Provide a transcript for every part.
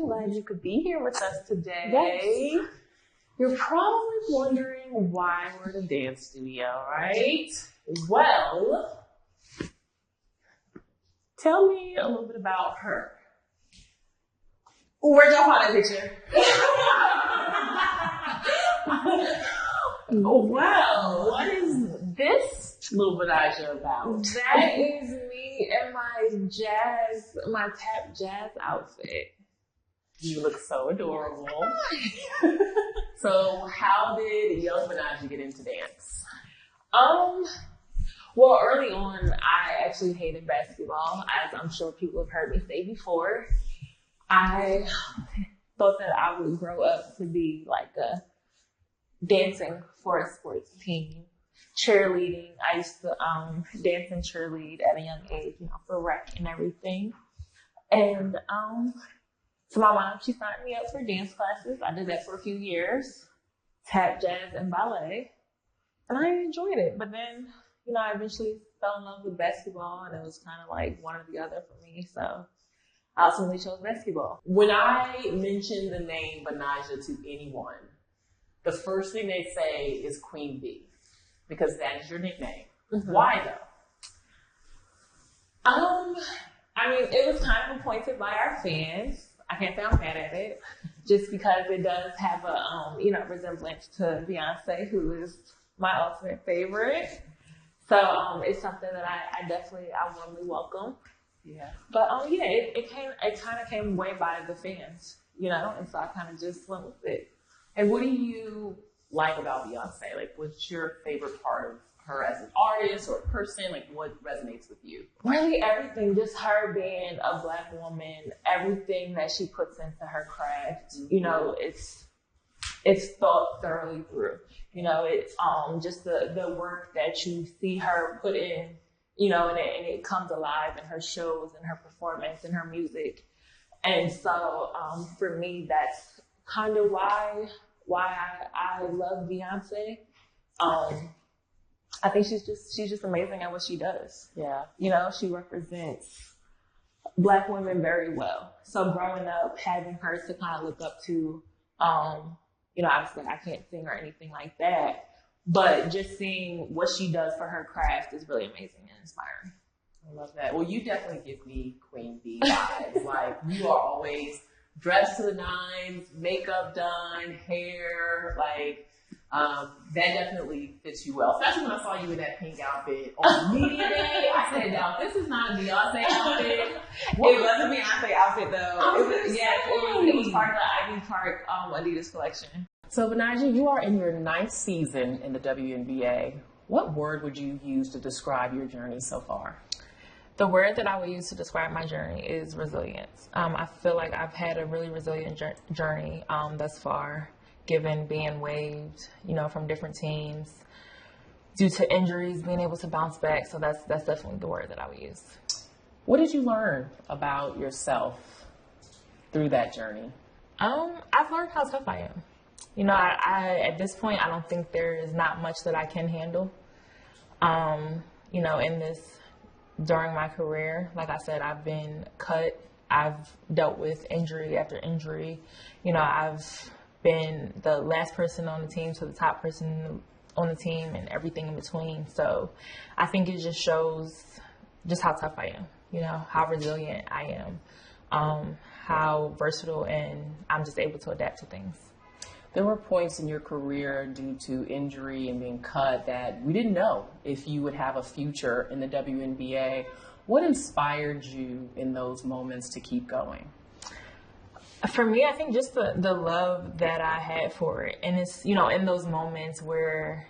I'm glad you could be here with us today. Yes. You're probably wondering why we're in a dance studio, right? Well, tell me a little bit about her. Where'd y'all find that picture? Well, what is this little Betnijah about? That is me in my tap jazz outfit. You look so adorable. So how did young Betnijah get into dance? Well, early on, I actually hated basketball, as I'm sure people have heard me say before. I thought that I would grow up to be like dancing for a sports team, cheerleading. I used to dance and cheerlead at a young age, for rec and everything. And so my mom, she signed me up for dance classes. I did that for a few years, tap, jazz, and ballet, and I enjoyed it. But then, I eventually fell in love with basketball, and it was kind of like one or the other for me. So I ultimately chose basketball. When I mention the name Betnijah to anyone, the first thing they say is Queen B, because that is your nickname. Mm-hmm. Why though? It was kind of appointed by our fans. I can't say I'm mad at it, just because it does have a, resemblance to Beyonce, who is my ultimate favorite. So, it's something that I warmly welcome. Yeah. But, it kind of came way by the fans, and so I kind of just went with it. And what do you like about Beyonce? Like, what's your favorite part of her as an artist or a person? Like, what resonates with you? Really everything, just her being a Black woman, everything that she puts into her craft, it's thought thoroughly through. It's just the work that you see her put in, and it comes alive in her shows and her performance and her music. And so for me, that's kind of why I love Beyonce. I think she's just amazing at what she does. Yeah. She represents Black women very well. So growing up, having her to kind of look up to, obviously I can't sing or anything like that, but just seeing what she does for her craft is really amazing and inspiring. I love that. Well, you definitely give me Queen Bee vibes. Like, you are always dressed to the nines, makeup done, hair, like, that definitely fits you well. Especially when I saw you in that pink outfit on media day. I said, no, this is not a Beyonce outfit. It was a Beyonce outfit though. It was part of the Ivy Park Adidas collection. So Betnijah, you are in your 9th season in the WNBA. What word would you use to describe your journey so far? The word that I would use to describe my journey is resilience. I feel like I've had a really resilient journey thus far, given being waived, from different teams due to injuries, being able to bounce back. So that's definitely the word that I would use. What did you learn about yourself through that journey? I've learned how tough I am. I at this point, I don't think there is not much that I can handle. During my career, like I said, I've been cut. I've dealt with injury after injury. I've been the last person on the team to the top person on the team and everything in between. So I think it just shows just how tough I am, how resilient I am, how versatile, and I'm just able to adapt to things. There were points in your career due to injury and being cut that we didn't know if you would have a future in the WNBA. What inspired you in those moments to keep going? For me, I think just the love that I had for it. And it's, in those moments where,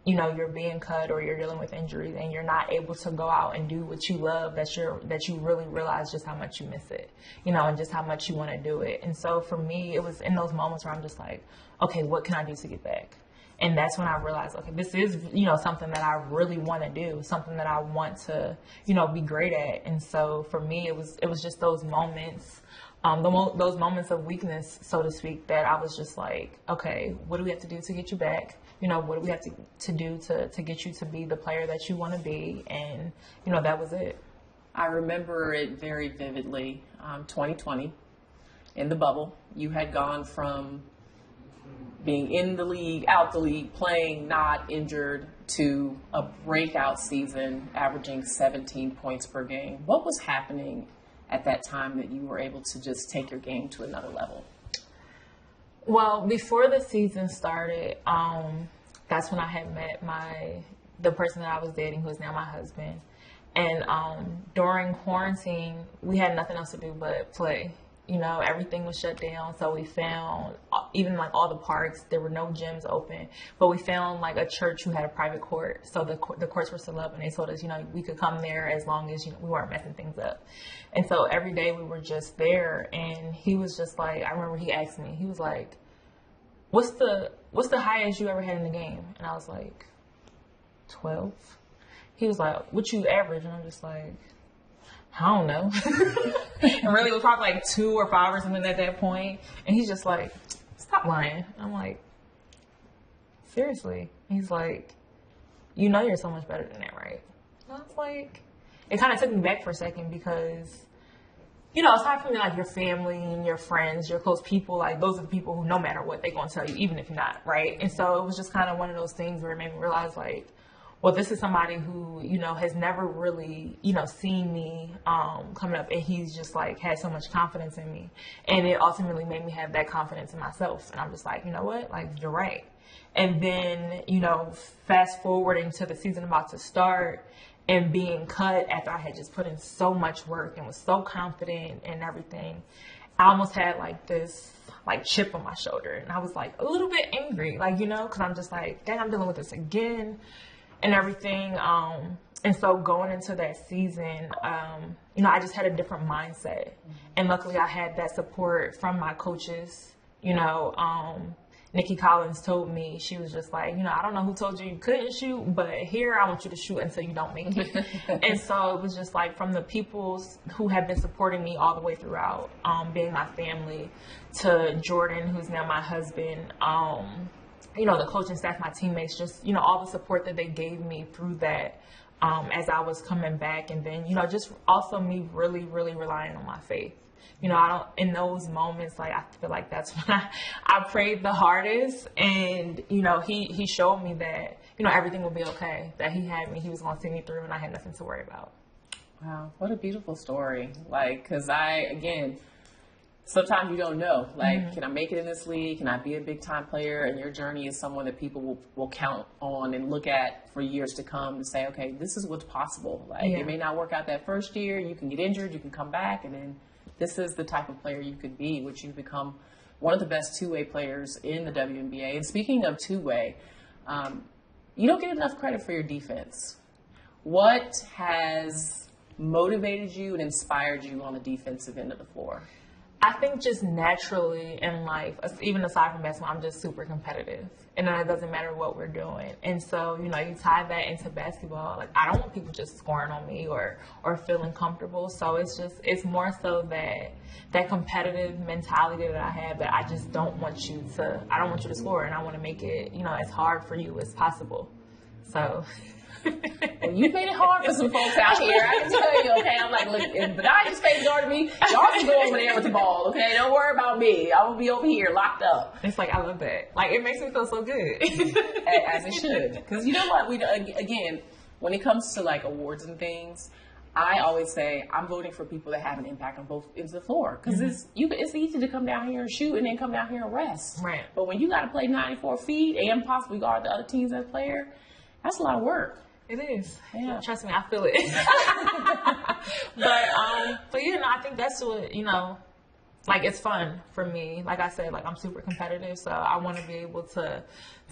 you're being cut or you're dealing with injuries and you're not able to go out and do what you love, that you really realize just how much you miss it, and just how much you want to do it. And so for me, it was in those moments where I'm just like, okay, what can I do to get back? And that's when I realized, okay, this is, something that I really want to do, something that I want to, be great at. And so for me, it was just those moments, those moments of weakness, so to speak, that I was just like, okay, what do we have to do to get you back? What do we have to do to get you to be the player that you want to be? And, that was it. I remember it very vividly, 2020. in the bubble. You had gone from being in the league, out the league, playing, not injured, to a breakout season, averaging 17 points per game. What was happening at that time that you were able to just take your game to another level? Well, before the season started, that's when I had met the person that I was dating, who is now my husband. And during quarantine, we had nothing else to do but play. You know, everything was shut down. So we found, even like all the parks, there were no gyms open. But we found like a church who had a private court. So the courts were still up, and they told us, you know, we could come there as long as, you know, we weren't messing things up. And so every day we were just there. And he was just like, I remember he asked me, he was like, what's the highest you ever had in the game? And I was like, 12. He was like, what you average? And I'm just like, I don't know. And really, it was probably like 2 or 5 or something at that point. And he's just like, stop lying. I'm like, seriously? He's like, you know you're so much better than that, right? And I was like, it kind of took me back for a second because, you know, aside from like your family and your friends, your close people, like those are the people who no matter what, they're going to tell you, even if you're not, right? And so it was just kind of one of those things where it made me realize like, well, this is somebody who, you know, has never really, you know, seen me coming up, and he's just like had so much confidence in me, and it ultimately made me have that confidence in myself. And I'm just like, you know what, like you're right. And then, you know, fast forwarding to the season about to start and being cut after I had just put in so much work and was so confident and everything, I almost had like this like chip on my shoulder, and I was like a little bit angry, like, you know, because I'm just like, dang, I'm dealing with this again. And everything. And so going into that season, you know, I just had a different mindset. And luckily I had that support from my coaches. You know, Nikki Collins told me, she was just like, you know, I don't know who told you couldn't shoot, but here I want you to shoot until you don't make it. And so it was just like from the people who have been supporting me all the way throughout, being my family, to Jordan, who's now my husband, you know, the coaching staff, my teammates, just, you know, all the support that they gave me through that as I was coming back. And then, you know, just also me really, really relying on my faith. You know, in those moments, like, I feel like that's when I prayed the hardest. And, you know, he showed me that, you know, everything will be okay, that he had me, he was going to see me through, and I had nothing to worry about. Wow. What a beautiful story. Like, because sometimes you don't know, like, can I make it in this league? Can I be a big time player? And your journey is someone that people will count on and look at for years to come to say, okay, this is what's possible. Like, it may not work out that first year. You can get injured. You can come back. And then this is the type of player you could be, which you've become one of the best two-way players in the WNBA. And speaking of two-way, you don't get enough credit for your defense. What has motivated you and inspired you on the defensive end of the floor? I think just naturally in life, even aside from basketball, I'm just super competitive. And it doesn't matter what we're doing. And so, you know, you tie that into basketball. Like, I don't want people just scoring on me or feeling comfortable. So it's more so that competitive mentality that I have, that I just don't want you to score, and I want to make it, you know, as hard for you as possible. So... Well, you made it hard for some folks out here. I can tell you, okay? I'm like, look, if Betnijah's face guarding me, y'all can go over there with the ball, okay? Don't worry about me. I will be over here locked up. It's like, I love that. Like, it makes me feel so good. As it should. Because you know what? Again, when it comes to, like, awards and things, I always say I'm voting for people that have an impact on both ends of the floor. Because it's easy to come down here and shoot and then come down here and rest. Right. But when you got to play 94 feet and possibly guard the other teams as a player, that's a lot of work. It is. Yeah. Trust me, I feel it. But you know, I think that's what, you know, like, it's fun for me. Like I said, like, I'm super competitive, so I want to be able to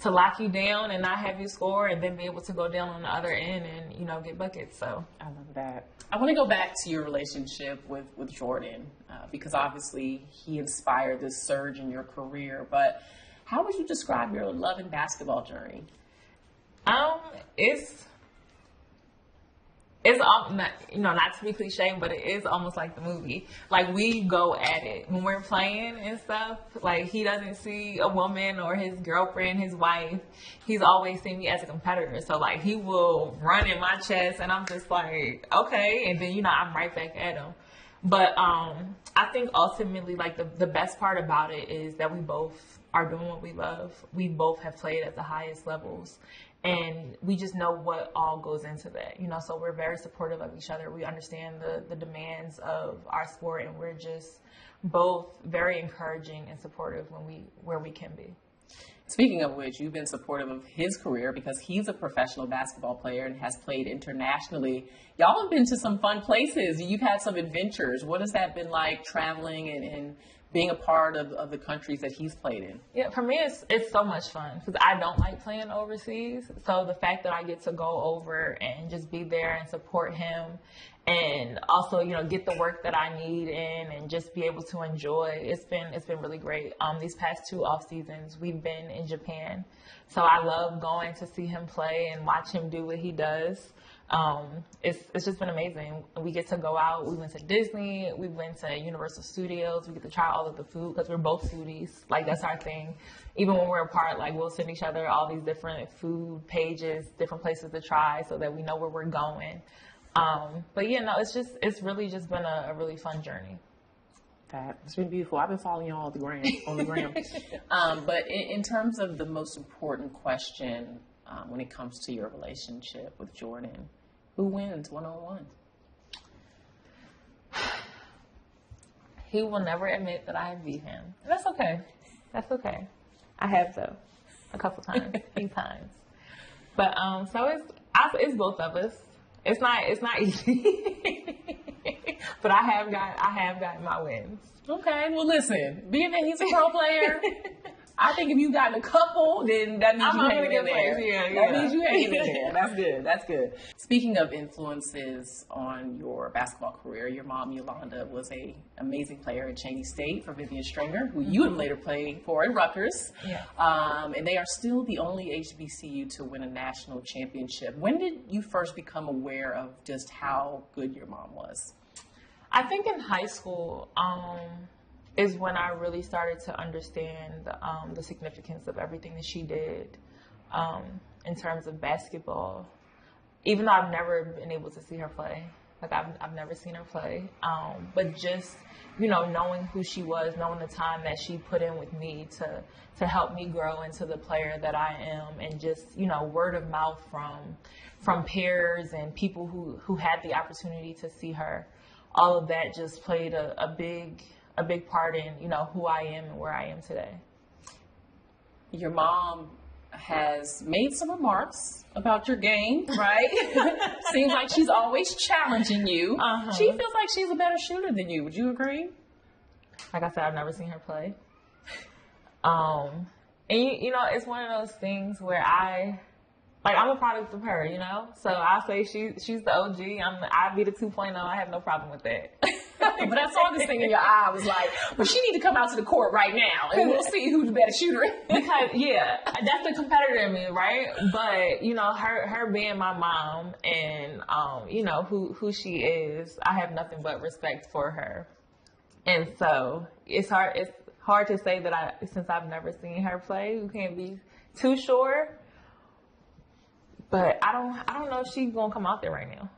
lock you down and not have you score, and then be able to go down on the other end and, you know, get buckets. So I love that. I want to go back to your relationship with Jordan, because obviously he inspired this surge in your career. But how would you describe your love and basketball journey? It's not, you know, not to be cliche, but it is almost like the movie. Like, we go at it when we're playing and stuff. Like, he doesn't see a woman or his girlfriend, his wife. He's always seen me as a competitor. So, like, he will run in my chest, and I'm just like, okay. And then, you know, I'm right back at him. But I think ultimately, like, the best part about it is that we both are doing what we love. We both have played at the highest levels. And we just know what all goes into that, you know, so we're very supportive of each other. We understand the demands of our sport, and we're just both very encouraging and supportive where we can be. Speaking of which, you've been supportive of his career because he's a professional basketball player and has played internationally. Y'all have been to some fun places. You've had some adventures. What has that been like, traveling and being a part of the countries that he's played in? Yeah, for me, it's so much fun because I don't like playing overseas. So the fact that I get to go over and just be there and support him, and also, you know, get the work that I need in and just be able to enjoy, it's been really great. These past 2 off seasons, we've been in Japan. So I love going to see him play and watch him do what he does. It's just been amazing. We get to go out. We went to Disney. We went to Universal Studios. We get to try all of the food because we're both foodies. Like, that's our thing. Even when we're apart, like, we'll send each other all these different food pages, different places to try so that we know where we're going. But yeah, no, it's really just been a really fun journey. It's been beautiful. I've been following you all on the gram. But in terms of the most important question, when it comes to your relationship with Jordan, who wins one-on-one? He will never admit that I have beat him. That's okay. That's okay. I have, though, a couple times, a few times. But so it's both of us. It's not easy. But I have gotten my wins. Okay, well, listen, being that he's a pro player, I think if you've gotten a couple, then that means you hanging in there. That means you hanging in there. That's good. That's good. Speaking of influences on your basketball career, your mom, Yolanda, was an amazing player at Cheney State for Vivian Stringer, who you would later play for in Rutgers. Yeah. And they are still the only HBCU to win a national championship. When did you first become aware of just how good your mom was? I think in high school is when I really started to understand the significance of everything that she did in terms of basketball. Even though I've never been able to see her play, like I've never seen her play, but just, you know, knowing who she was, knowing the time that she put in with me to help me grow into the player that I am, and just, you know, word of mouth from peers and people who had the opportunity to see her. All of that just played a big part in, you know, who I am and where I am today. Your mom has made some remarks about your game, right? Seems like she's always challenging you. Uh-huh. She feels like she's a better shooter than you. Would you agree? Like I said, I've never seen her play. And you know, it's one of those things where I'm a product of her, you know? So I say she's the OG. I'd be the 2.0. I have no problem with that. But I saw this thing in your eye. I was like, well, she need to come out to the court right now, and we'll see who's the better shooter. Because, yeah, that's the competitor in me, right? But, you know, her being my mom and, you know, who she is, I have nothing but respect for her. And so it's hard to say that since I've never seen her play, we can't be too sure. But I don't know if she's gonna come out there right now.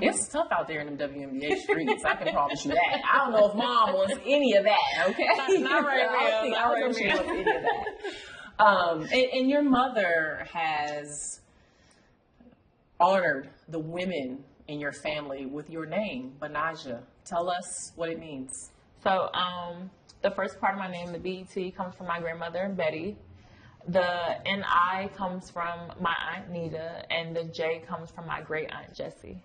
It's tough out there in them WNBA streets. I can promise you that. I don't know if mom wants any of that. Okay, not right now. I don't think she wants any of that. And your mother has honored the women in your family with your name, Betnijah. Tell us what it means. So, the first part of my name, the BET, comes from my grandmother, Betty. The NI comes from my Aunt Nita, and the J comes from my great aunt Jessie.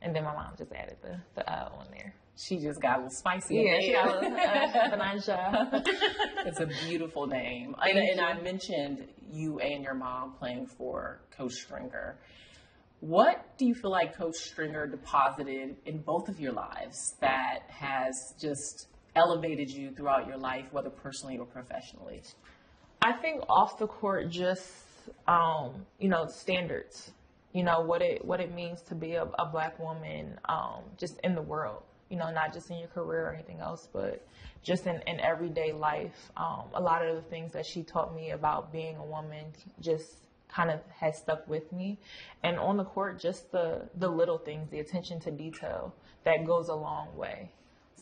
And then my mom just added the on there. She just got a little spicy. Yeah, she got a little Betnijah. It's a beautiful name. And I mentioned you and your mom playing for Coach Stringer. What do you feel like Coach Stringer deposited in both of your lives that has just elevated you throughout your life, whether personally or professionally? I think off the court, just, you know, standards, you know, what it means to be a black woman, just in the world, you know, not just in your career or anything else, but just in everyday life. A lot of the things that she taught me about being a woman just kind of has stuck with me. And on the court, just the little things, the attention to detail that goes a long way.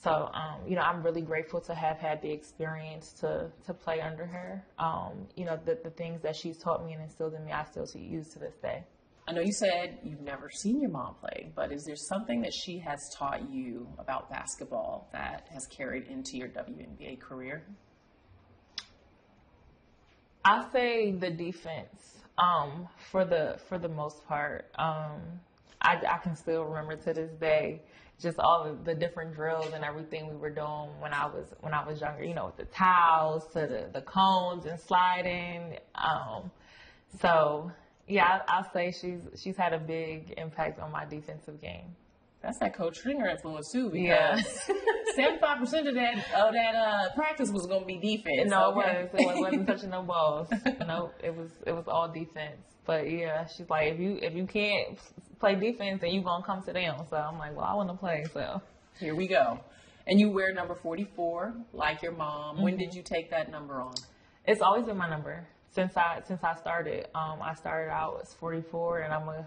So, I'm really grateful to have had the experience to play under her. The things that she's taught me and instilled in me, I still use to this day. I know you said you've never seen your mom play, but is there something that she has taught you about basketball that has carried into your WNBA career? I'll say the defense, for the most part. I can still remember to this day just all of the different drills and everything we were doing when I was younger, with the towels to the cones and sliding. I'll say she's had a big impact on my defensive game. That's that Coach Stringer influence too, because 75% of that practice was going to be defense. No, okay. It wasn't touching no balls. Nope, it was all defense. But yeah, she's like, if you can't play defense, then you gonna come sit down. So I'm like, well, I want to play. So here we go. And you wear number 44, like your mom. Mm-hmm. When did you take that number on? It's always been my number since I started. I started out as 44, and I'm gonna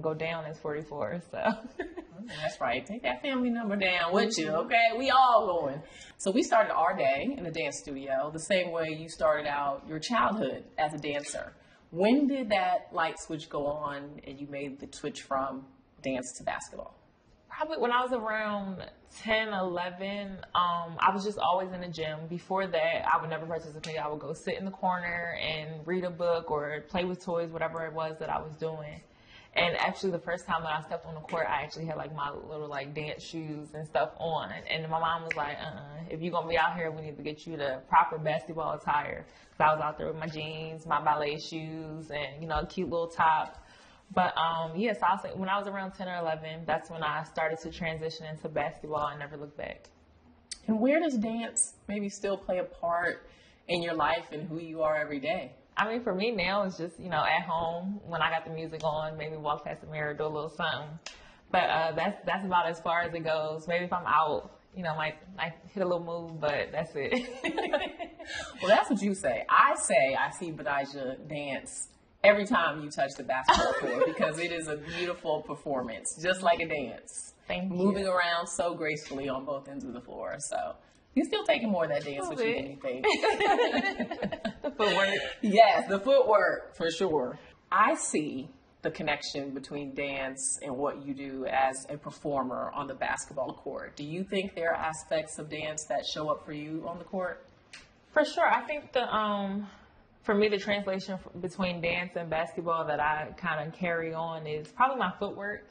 go down as 44. So that's right. Take that family number down with you. Okay, we all going. So we started our day in the dance studio the same way you started out your childhood as a dancer. When did that light switch go on and you made the switch from dance to basketball? Probably when I was around 10, 11. I was just always in the gym. Before that, I would never participate. I would go sit in the corner and read a book or play with toys, whatever it was that I was doing. And actually, the first time that I stepped on the court, I actually had like my little like dance shoes and stuff on. And my mom was like, if you're going to be out here, we need to get you the proper basketball attire. Because I was out there with my jeans, my ballet shoes, and, a cute little top. But, yes, I'll say when I was around 10 or 11, that's when I started to transition into basketball and never looked back. And where does dance maybe still play a part in your life and who you are every day? I mean, for me now, it's just, at home when I got the music on, maybe walk past the mirror, do a little something. But that's about as far as it goes. Maybe if I'm out, might hit a little move, but that's it. Well, that's what you say. I say I see Betnijah dance every time you touch the basketball court because it is a beautiful performance, just like a dance. Thank you. Moving around so gracefully on both ends of the floor. So you're still taking more of that dance with you than you think. The footwork. Yes, the footwork, for sure. I see the connection between dance and what you do as a performer on the basketball court. Do you think there are aspects of dance that show up for you on the court? For sure. I think for me, the translation between dance and basketball that I kind of carry on is probably my footwork,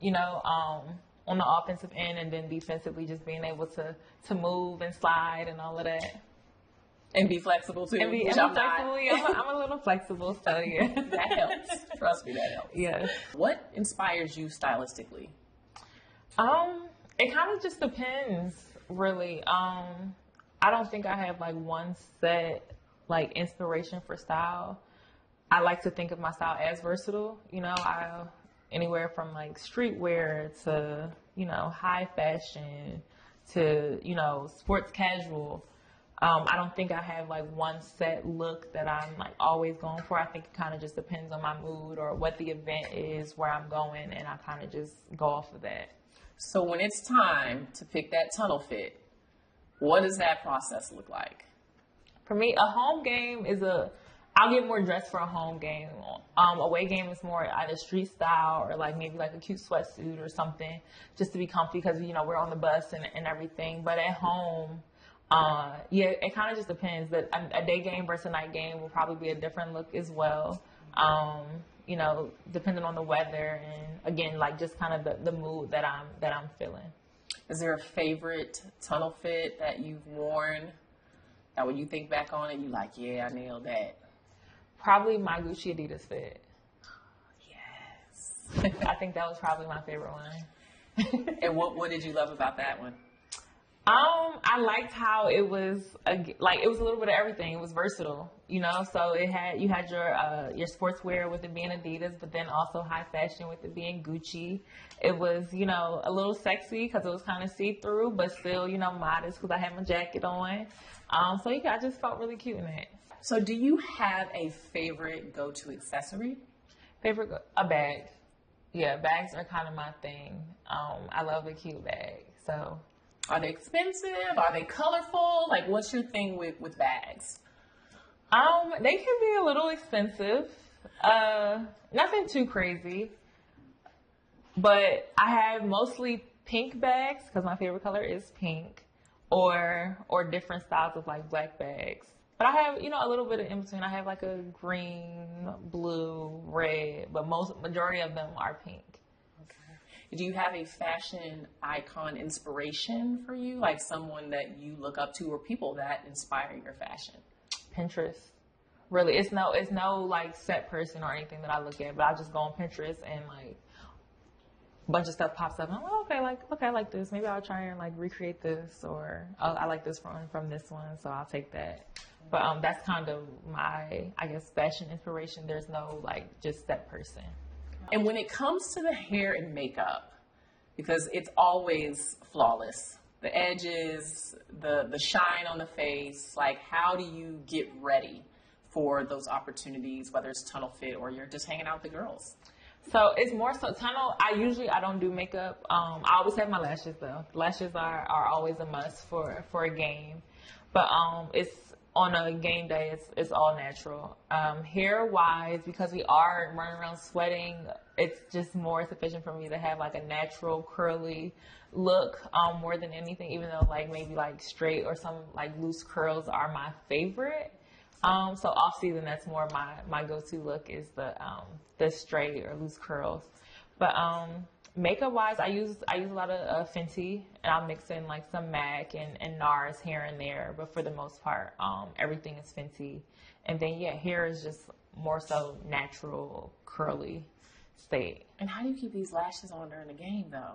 on the offensive end, and then defensively just being able to move and slide and all of that. And be flexible too. And be flexible. Yeah, I'm a little flexible, so yeah. That helps. Trust me, that helps. Yes. What inspires you stylistically? It kind of just depends, really. I don't think I have like one set like inspiration for style. I like to think of my style as versatile. Anywhere from like streetwear to, high fashion to, sports casual. I don't think I have like one set look that I'm like always going for. I think it kind of just depends on my mood or what the event is, where I'm going, and I kind of just go off of that. So when it's time to pick that tunnel fit, what does that process look like? For me, a home game I'll get more dressed for a home game. Away game is more either street style or like maybe like a cute sweatsuit or something just to be comfy because, we're on the bus and everything. But at home, it kind of just depends. But a day game versus a night game will probably be a different look as well. Depending on the weather and again, like just kind of the mood that I'm feeling. Is there a favorite tunnel fit that you've worn that when you think back on it, you like, yeah, I nailed that? Probably my Gucci Adidas fit. Yes. I think that was probably my favorite one. And what did you love about that one? I liked how it was like it was a little bit of everything. It was versatile, you know. So you had your sportswear with it being Adidas, but then also high fashion with it being Gucci. It was, you know, a little sexy because it was kind of see through, but still, you know, modest because I had my jacket on. So yeah, I just felt really cute in it. So do you have a favorite go-to accessory? A bag. Yeah, bags are kind of my thing. I love a cute bag. So. Are they expensive? Are they colorful? Like, what's your thing with bags? They can be a little expensive. Nothing too crazy. But I have mostly pink bags because my favorite color is pink, or different styles of like black bags. But I have, you know, a little bit of in between. I have like a green, blue, red, but majority of them are pink. Do you have a fashion icon inspiration for you? Like someone that you look up to or people that inspire your fashion? Pinterest. Really, it's no like set person or anything that I look at, but I just go on Pinterest and like a bunch of stuff pops up. And I'm like, okay, I like this. Maybe I'll try and like recreate this, or I like this from this one, so I'll take that. But that's kind of my, I guess, fashion inspiration. There's no like just set person. And when it comes to the hair and makeup, because it's always flawless, the edges, the shine on the face, like how do you get ready for those opportunities, whether it's tunnel fit or you're just hanging out with the girls? So it's more so tunnel. I don't do makeup. I always have my lashes though. Lashes are always a must for a game. But it's on a game day, it's all natural. Hair wise, because we are running around sweating, it's just more sufficient for me to have like a natural curly look more than anything, even though like maybe like straight or some like loose curls are my favorite. So off season, that's more my go-to look is the straight or loose curls. But makeup wise, I use a lot of Fenty, and I'll mix in like some MAC and NARS here and there. But for the most part, everything is Fenty. And then yeah, hair is just more so natural, curly state. And how do you keep these lashes on during the game though?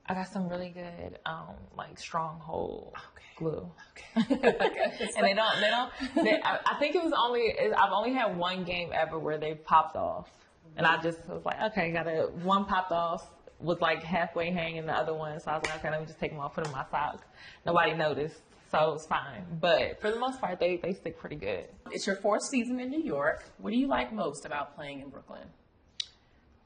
I got some really good, like stronghold glue. Okay. And I think I've only had one game ever where they popped off. And I just was like, okay, one popped off, was like halfway hanging the other one. So I was like, okay, let me just take them off, put them in my sock. Nobody noticed, so it was fine. But for the most part, they stick pretty good. It's your 4th season in New York. What do you like most about playing in Brooklyn?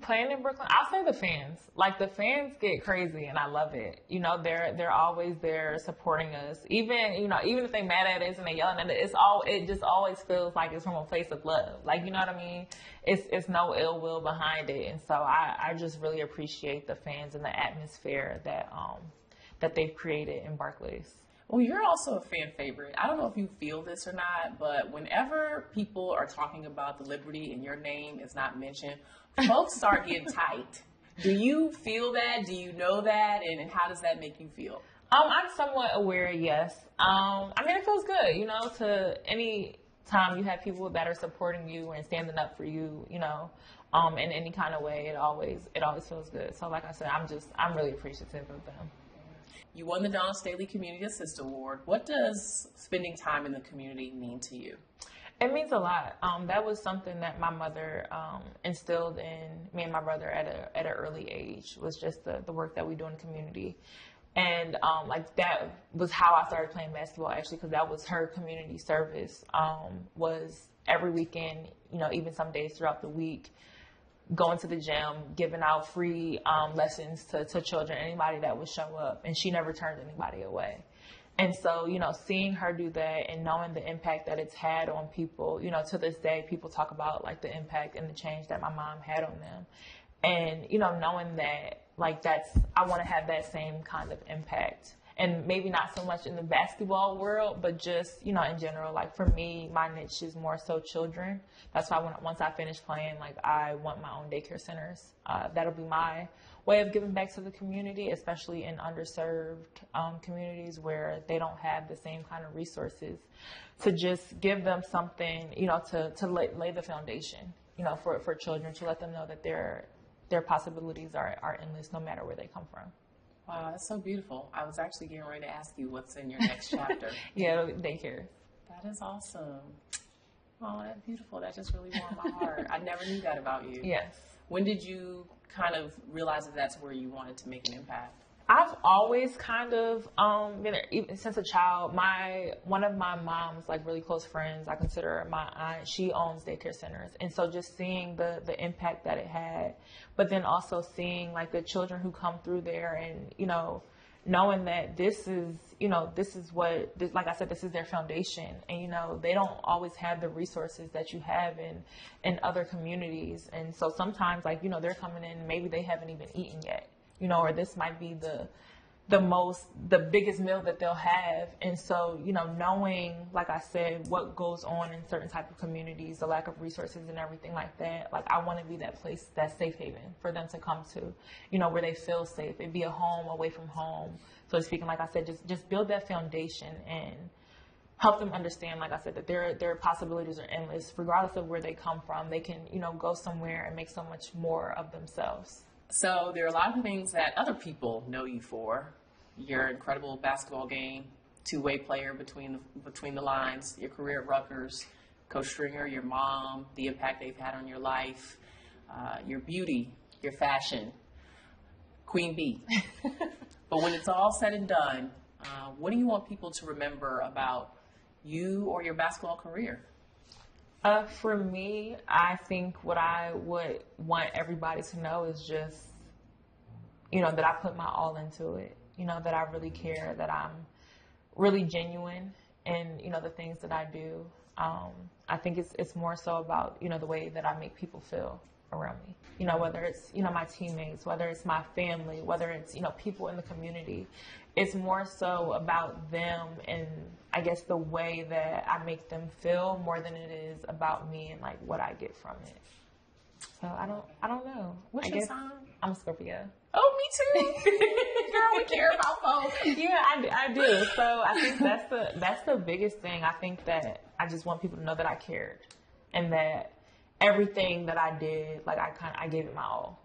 Playing in Brooklyn, I'll say the fans. Like the fans get crazy, and I love it. You know, they're always there supporting us. Even if they mad at us and they yelling at us, it just always feels like it's from a place of love. Like, you know what I mean? It's no ill will behind it, and so I just really appreciate the fans and the atmosphere that they've created in Barclays. Well, you're also a fan favorite. I don't know if you feel this or not, but whenever people are talking about the Liberty and your name is not mentioned, folks start getting tight. Do you feel that? Do you know that? And how does that make you feel? I'm somewhat aware, yes. I mean, it feels good, you know, to any time you have people that are supporting you and standing up for you, you know, in any kind of way, it always feels good. So like I said, I'm really appreciative of them. You won the Don Staley Community Assist Award. What does spending time in the community mean to you? It means a lot. That was something that my mother instilled in me and my brother at an early age, was just the work that we do in the community. And like that was how I started playing basketball, actually, because that was her community service, was every weekend, you know, even some days throughout the week, going to the gym, giving out free lessons to children, anybody that would show up. And she never turned anybody away. And so, you know, seeing her do that and knowing the impact that it's had on people, you know, to this day, people talk about like the impact and the change that my mom had on them. And, you know, knowing that, like, I want to have that same kind of impact. And maybe not so much in the basketball world, but just, you know, in general, like for me, my niche is more so children. That's why once I finish playing, like I want my own daycare centers. That'll be my way of giving back to the community, especially in underserved communities where they don't have the same kind of resources, to just give them something, you know, to lay the foundation, you know, for children, to let them know that their possibilities are endless no matter where they come from. Wow, that's so beautiful. I was actually getting ready to ask you what's in your next chapter. Yeah, daycare. That is awesome. Oh, that's beautiful. That just really warmed my heart. I never knew that about you. Yes. When did you kind of realize that that's where you wanted to make an impact? I've always kind of been even since a child. One of my mom's like really close friends, I consider her my aunt. She owns daycare centers, and so just seeing the impact that it had, but then also seeing like the children who come through there, and knowing that this is what like I said, this is their foundation, and they don't always have the resources that you have in other communities, and so sometimes like they're coming in, maybe they haven't even eaten yet. Or this might be the biggest meal that they'll have. And so, knowing, like I said, what goes on in certain type of communities, the lack of resources and everything like that, like I want to be that place, that safe haven for them to come to, where they feel safe. It'd be a home away from home. So speaking, like I said, just build that foundation and help them understand, like I said, that their possibilities are endless. Regardless of where they come from, they can, go somewhere and make so much more of themselves. So there are a lot of things that other people know you for. Your incredible basketball game, two-way player between the lines, your career at Rutgers, Coach Stringer, your mom, the impact they've had on your life, your beauty, your fashion, Queen Bee. But when it's all said and done, what do you want people to remember about you or your basketball career? For me, I think what I would want everybody to know is just, that I put my all into it, that I really care, that I'm really genuine in, the things that I do. I think it's more so about, the way that I make people feel around me, whether it's, my teammates, whether it's my family, whether it's, people in the community. It's more so about them and I guess the way that I make them feel more than it is about me and like what I get from it. So I don't know. What's your sign? I'm a Scorpio. Oh, me too. Girl, we care about folks. Yeah, I do. So I think that's the biggest thing. I think that I just want people to know that I cared and that everything that I did, like I gave it my all.